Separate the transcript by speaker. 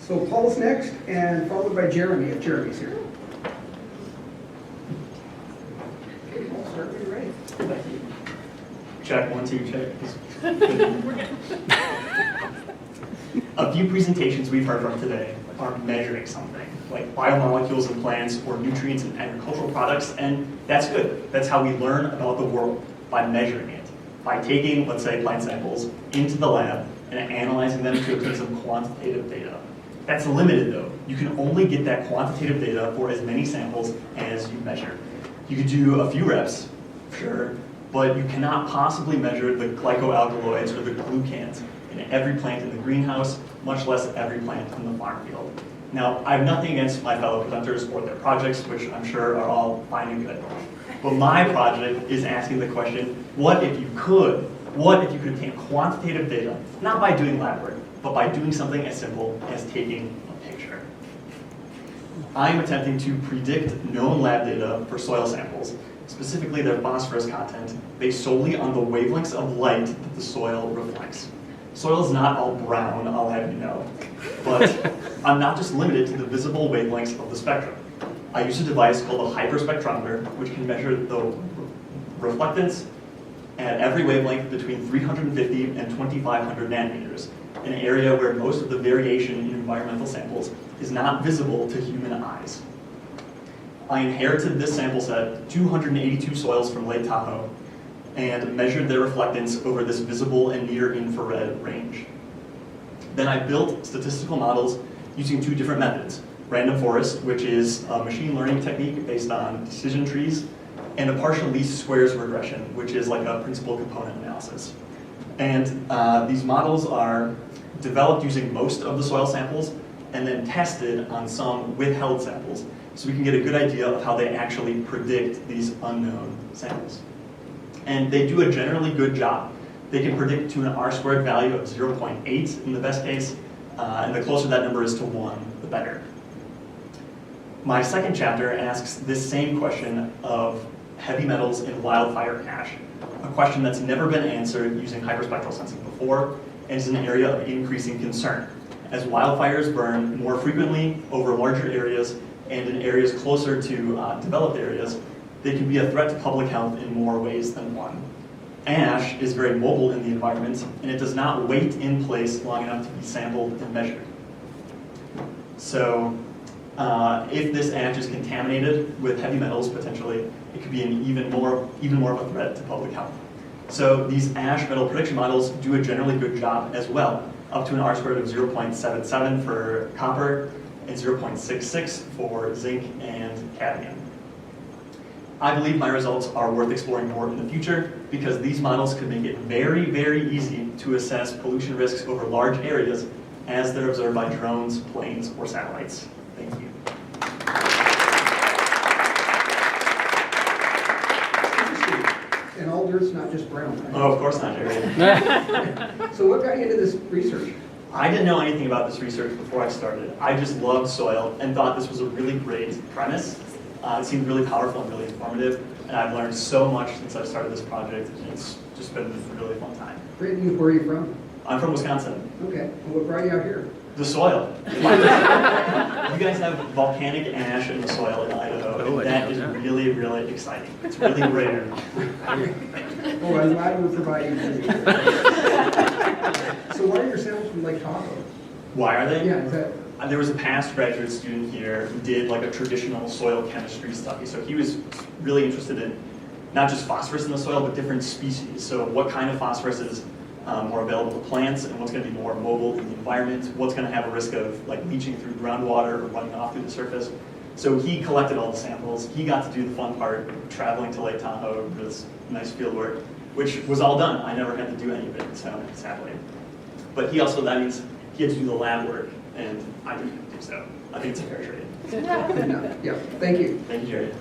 Speaker 1: So Paul's next, and followed by Jeremy, if Jeremy's here. Okay, Paul, start when you're ready.
Speaker 2: Thank you. Check, 1, 2, check. A few presentations we've heard from today are measuring something, like biomolecules in plants or nutrients in agricultural products, and that's good. That's how we learn about the world, by measuring it. By taking, let's say, plant samples into the lab and analyzing them to obtain some quantitative data. That's limited though. You can only get that quantitative data for as many samples as you measure. You could do a few reps, sure, but you cannot possibly measure the glycoalkaloids or the glucans in every plant in the greenhouse, much less every plant in the farm field. Now, I have nothing against my fellow presenters or their projects, which I'm sure are all fine and good. But my project is asking the question, what if you could obtain quantitative data, not by doing lab work, but by doing something as simple as taking a picture? I am attempting to predict known lab data for soil samples, specifically their phosphorus content, based solely on the wavelengths of light that the soil reflects. Soil is not all brown, I'll have you know, but I'm not just limited to the visible wavelengths of the spectrum. I use a device called a hyperspectrometer, which can measure the reflectance at every wavelength between 350 and 2500 nanometers, an area where most of the variation in environmental samples is not visible to human eyes. I inherited this sample set, 282 soils from Lake Tahoe, and measured their reflectance over this visible and near infrared range. Then I built statistical models using two different methods: random forest, which is a machine learning technique based on decision trees, and a partial least squares regression, which is like a principal component analysis. And these models are developed using most of the soil samples and then tested on some withheld samples, so we can get a good idea of how they actually predict these unknown samples. And they do a generally good job. They can predict to an R-squared value of 0.8 in the best case, and the closer that number is to 1, the better. My second chapter asks this same question of heavy metals in wildfire ash, a question that's never been answered using hyperspectral sensing before, and is an area of increasing concern. As wildfires burn more frequently over larger areas and in areas closer to developed areas, they can be a threat to public health in more ways than one. Ash is very mobile in the environment, and it does not wait in place long enough to be sampled and measured. So if this ash is contaminated with heavy metals, potentially, it could be an even more of a threat to public health. So these ash metal prediction models do a generally good job as well, up to an R-squared of 0.77 for copper and 0.66 for zinc and cadmium. I believe my results are worth exploring more in the future because these models could make it very, very easy to assess pollution risks over large areas as they're observed by drones, planes, or satellites. Thank you.
Speaker 1: And all dirt's not just brown, right?
Speaker 2: Oh, of course not, Jerry.
Speaker 1: So what got you into this research?
Speaker 2: I didn't know anything about this research before I started. I just loved soil and thought this was a really great premise. It seemed really powerful and really informative, and I've learned so much since I started this project. It's just been a really fun time.
Speaker 1: Great news. Where are you from?
Speaker 2: I'm from Wisconsin.
Speaker 1: Okay. Well, what brought you out here?
Speaker 2: The soil. You guys have volcanic ash in the soil in Idaho, and that is really, really exciting. It's really rare.
Speaker 1: Well, I'm glad we're providing you. So why are your samples from Lake Tahoe?
Speaker 2: Why are they?
Speaker 1: Yeah, is that...
Speaker 2: There was a past graduate student here who did like a traditional soil chemistry study. So he was really interested in not just phosphorus in the soil, but different species. So what kind of phosphorus is more available to plants, and what's going to be more mobile in the environment, what's going to have a risk of like leaching through groundwater or running off through the surface. So he collected all the samples. He got to do the fun part, traveling to Lake Tahoe for this nice field work, which was all done. I never had to do any of it, so sadly. But he also, that means he had to do the lab work, and I didn't do so. I think it's a fair trade.
Speaker 1: Yeah, thank you.
Speaker 2: Thank you, Jerry.